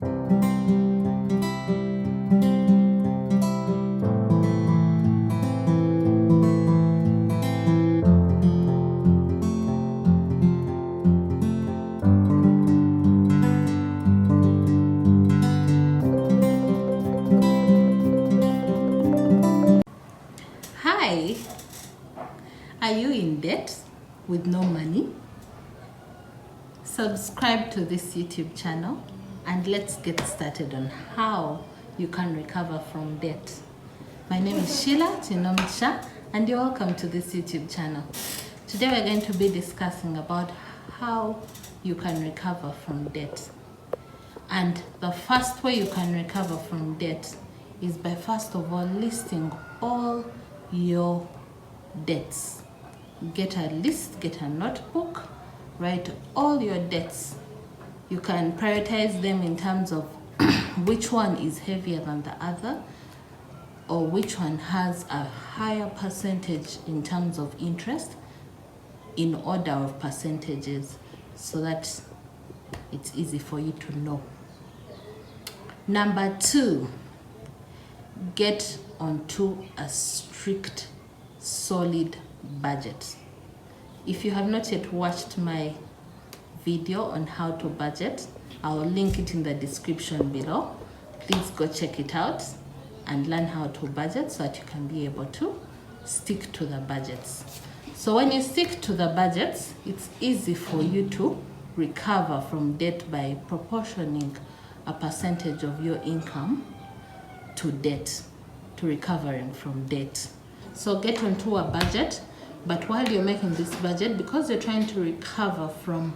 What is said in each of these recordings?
Hi, are you in debt with no money? Subscribe to this YouTube channel and let's get started on how you can recover from debt. My name is Sheila Chinomicha and you're welcome to this YouTube channel. Today we're going to be discussing about how you can recover from debt. And the first way you can recover from debt is by first of all listing all your debts. Get a list, get a notebook, write all your debts. You can prioritize them in terms of which one is heavier than the other, or which one has a higher percentage in terms of interest, in order of percentages, so that it's easy for you to know. Number 2, get onto a strict, solid budget. If you have not yet watched my video on how to budget, I'll link it in the description below. Please go check it out and learn how to budget so that you can be able to stick to the budgets. So when you stick to the budgets, it's easy for you to recover from debt by proportioning a percentage of your income to debt, to recovering from debt. So get onto a budget, but while you're making this budget, because you're trying to recover from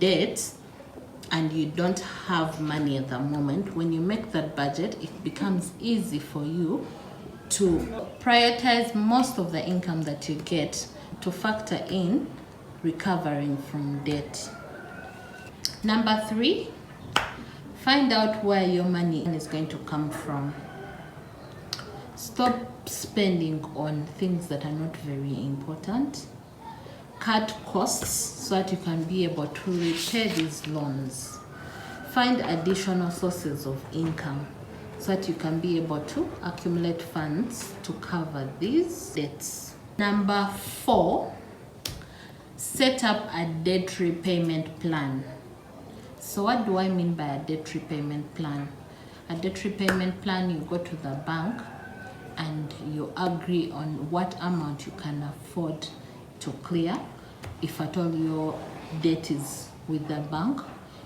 debt and you don't have money at the moment, when you make that budget, it becomes easy for you to prioritize most of the income that you get to factor in recovering from debt. Number 3, find out where your money is going to come from. Stop spending on things that are not very important. Cut costs so that you can be able to repay these loans. Find additional sources of income so that you can be able to accumulate funds to cover these debts. Number 4, set up a debt repayment plan. So what do I mean by a debt repayment plan? A debt repayment plan, you go to the bank and you agree on what amount you can afford to clear, if at all your debt is with the bank.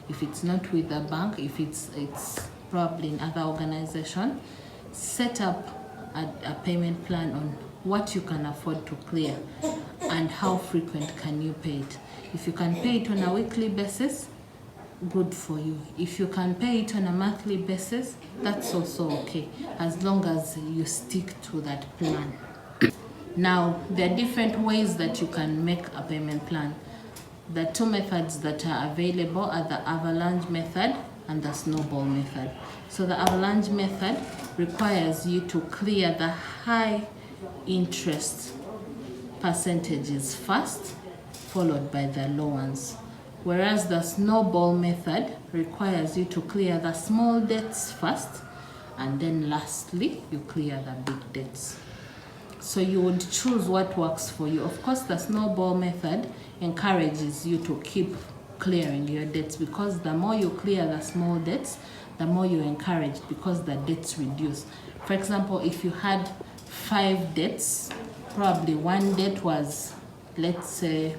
If it's not with the bank, if it's probably in other organization, set up a payment plan on what you can afford to clear and how frequent can you pay it. If you can pay it on a weekly basis, good for you. If you can pay it on a monthly basis, that's also okay, as long as you stick to that plan. Now, there are different ways that you can make a payment plan. The 2 methods that are available are the avalanche method and the snowball method. So the avalanche method requires you to clear the high interest percentages first, followed by the low ones. Whereas the snowball method requires you to clear the small debts first, and then lastly, you clear the big debts. So you would choose what works for you. Of course, the snowball method encourages you to keep clearing your debts, because the more you clear the small debts, the more you're encouraged, because the debts reduce. For example, if you had 5 debts, probably one debt was, let's say,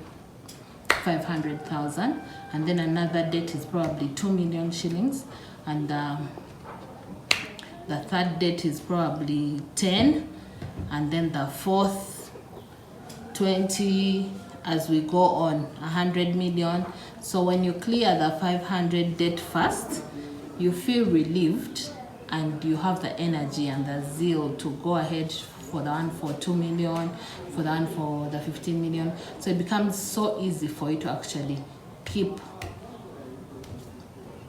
500,000, and then another debt is probably 2 million shillings, and the third debt is probably 10, and then the fourth 20, as we go on, 100 million. So when you clear the 500 debt first, you feel relieved and you have the energy and the zeal to go ahead for the one for 2 million, for the one for the 15 million. So it becomes so easy for you to actually keep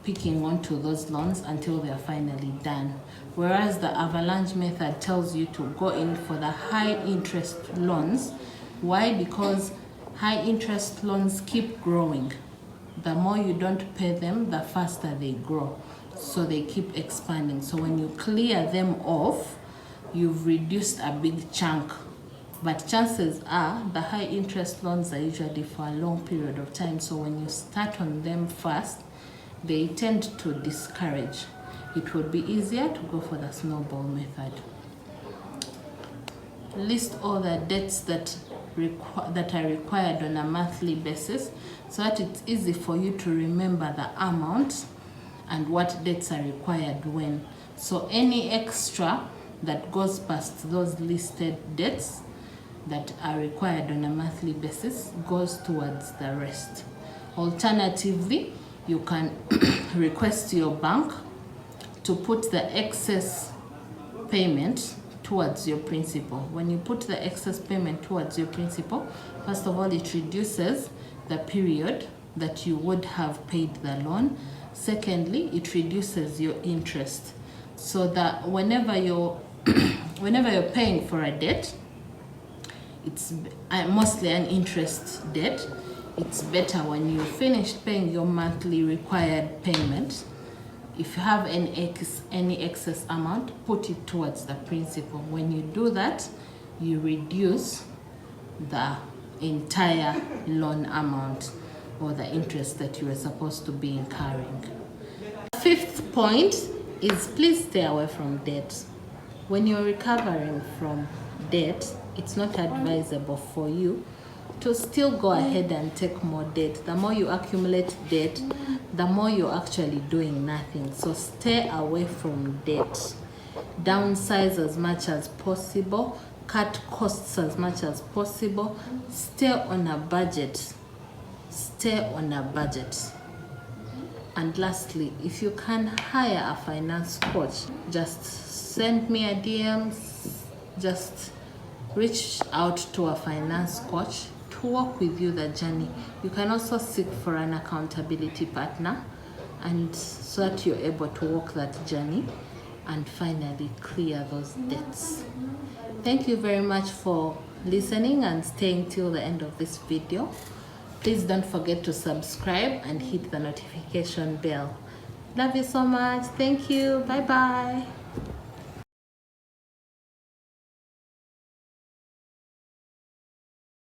picking onto those loans until they are finally done. Whereas the avalanche method tells you to go in for the high interest loans. Why? Because high interest loans keep growing. The more you don't pay them, the faster they grow. so they keep expanding. So when you clear them off, you've reduced a big chunk. But chances are the high interest loans are usually for a long period of time, so when you start on them first, they tend to discourage. It would be easier to go for the snowball method. List all the debts that are required on a monthly basis, so that it's easy for you to remember the amount and what debts are required when. So any extra that goes past those listed debts that are required on a monthly basis goes towards the rest. Alternatively, you can request your bank to put the excess payment towards your principal. When you put the excess payment towards your principal, first of all, it reduces the period that you would have paid the loan. Secondly, it reduces your interest, so that whenever you're paying for a debt, it's mostly an interest debt, it's better when you finish paying your monthly required payment. If you have any excess amount, put it towards the principal. When you do that, you reduce the entire loan amount or the interest that you were supposed to be incurring. The fifth point is, please stay away from debt. When you're recovering from debt, it's not advisable for you to still go ahead and take more debt. The more you accumulate debt, the more you're actually doing nothing. So stay away from debt. Downsize as much as possible. Cut costs as much as possible. Stay on a budget. Stay on a budget. And lastly, if you can hire a finance coach, just send me a DM. Just reach out to a finance coach to walk with you the journey. You can also seek for an accountability partner, and so that you're able to walk that journey and finally clear those debts. Thank you very much for listening and staying till the end of this video. Please don't forget to subscribe and hit the notification bell. Love you so much. Thank you. Bye bye.